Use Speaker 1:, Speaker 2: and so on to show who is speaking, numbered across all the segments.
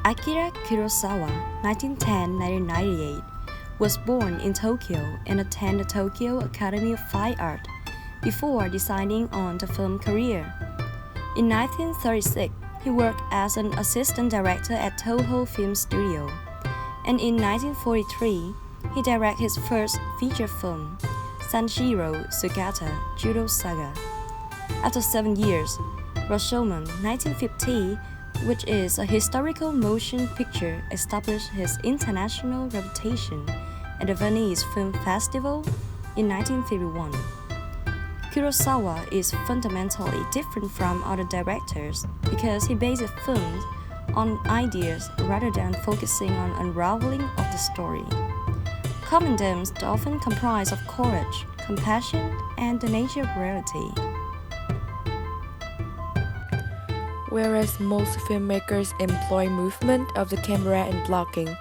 Speaker 1: Akira Kurosawa, 1910-1998, was born in Tokyo and attended the Tokyo Academy of Fine Art before deciding on the film career. In 1936, he worked as an assistant director at Toho Film Studio, and in 1943, he directed his first feature film, Sanshiro Sugata Judo Saga. After 7 years, Rashomon 1950, which is a historical motion picture, established his international reputation at the Venice Film Festival in 1951. Kurosawa is fundamentally different from other directors because he bases films on ideas rather than focusing on unraveling of the story. Common themes often comprise of courage, compassion, and the nature of reality.
Speaker 2: Whereas most filmmakers employ movement of the camera and blocking,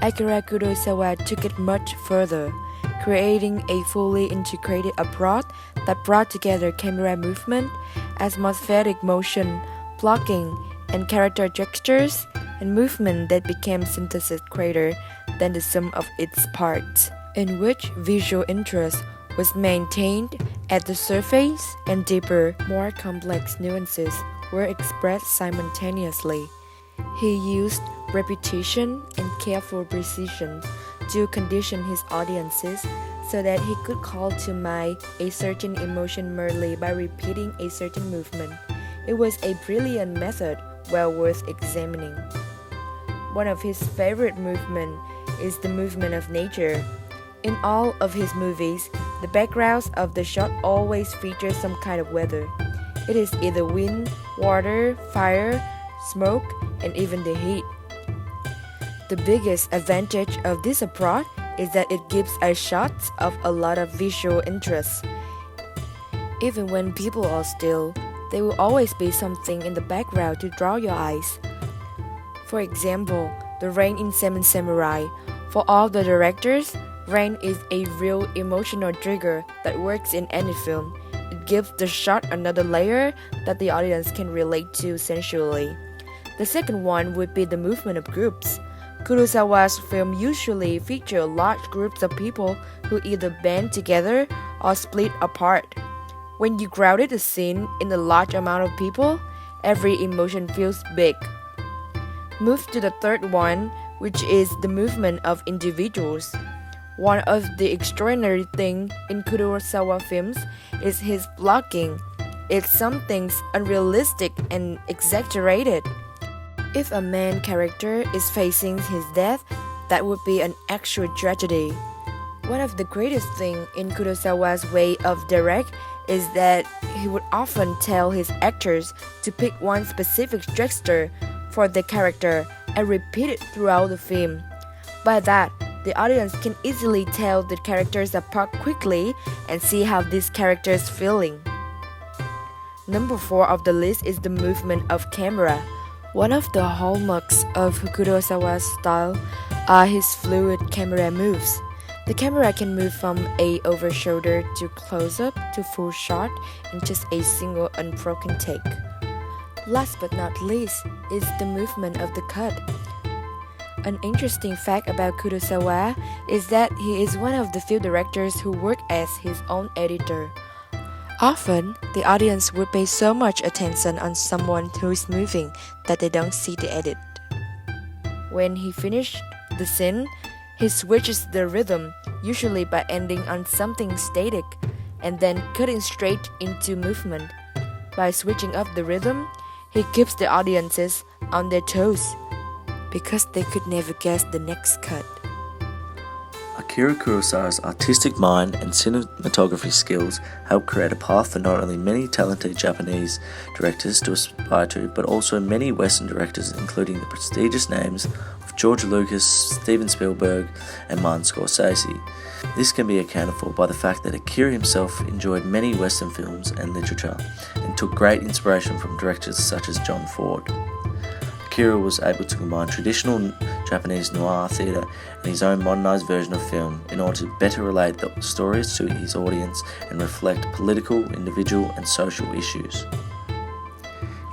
Speaker 2: Akira Kurosawa took it much further, creating a fully integrated approach that brought together camera movement, atmospheric motion, blocking, and character gestures, and movement that became synthesis greater than the sum of its parts, in which visual interest was maintained at the surface and deeper, more complex nuances were expressed simultaneously. He used repetition and careful precision to condition his audiences so that he could call to mind a certain emotion merely by repeating a certain movement. It was a brilliant method well worth examining. One of his favorite movements is the movement of nature. In all of his movies, the backgrounds of the shot always feature some kind of weather. It is either wind, water, fire, smoke, and even the heat. The biggest advantage of this approach is that it gives us shots of a lot of visual interest. Even when people are still, there will always be something in the background to draw your eyes. For example, the rain in Seven Samurai. For all the directors, rain is a real emotional trigger that works in any film. It gives the shot another layer that the audience can relate to sensually. The second one would be the movement of groups. Kurosawa's films usually feature large groups of people who either band together or split apart. When you grounded a scene in a large amount of people, every emotion feels big. Move to the third one, which is the movement of individuals. One of the extraordinary things in Kurosawa films is his blocking. It's something unrealistic and exaggerated. If a main character is facing his death, that would be an actual tragedy. One of the greatest things in Kurosawa's way of direct is that he would often tell his actors to pick one specific gesture for the character and repeat it throughout the film. By that, the audience can easily tell the characters apart quickly and see how this character is feeling. Number 4 of the list is the movement of camera. One of the hallmarks of Kurosawa's style are his fluid camera moves. The camera can move from a over-shoulder to close-up to full shot in just a single unbroken take. Last but not least is the movement of the cut. An interesting fact about Kurosawa is that he is one of the few directors who work as his own editor. Often, the audience would pay so much attention on someone who is moving that they don't see the edit. When he finished the scene, he switches the rhythm, usually by ending on something static, and then cutting straight into movement. By switching up the rhythm, he keeps the audiences on their toes, because they could never guess the next cut.
Speaker 3: Akira Kurosawa's artistic mind and cinematography skills helped create a path for not only many talented Japanese directors to aspire to, but also many Western directors, including the prestigious names of George Lucas, Steven Spielberg, and Martin Scorsese. This can be accounted for by the fact that Akira himself enjoyed many Western films and literature, and took great inspiration from directors such as John Ford. Akira was able to combine traditional Japanese noir theatre and his own modernised version of film in order to better relate the stories to his audience and reflect political, individual and social issues.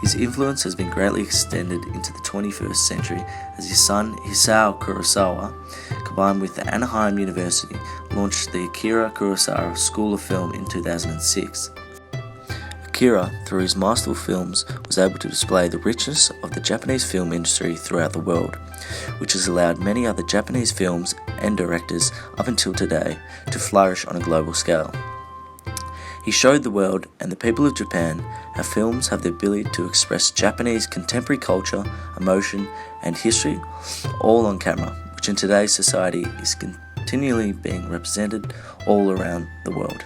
Speaker 3: His influence has been greatly extended into the 21st century as his son Hisao Kurosawa, combined with the Anaheim University, launched the Akira Kurosawa School of Film in 2006. Akira, through his masterful films, was able to display the richness of the Japanese film industry throughout the world, which has allowed many other Japanese films and directors up until today to flourish on a global scale. He showed the world and the people of Japan how films have the ability to express Japanese contemporary culture, emotion, and history, all on camera, which in today's society is continually being represented all around the world.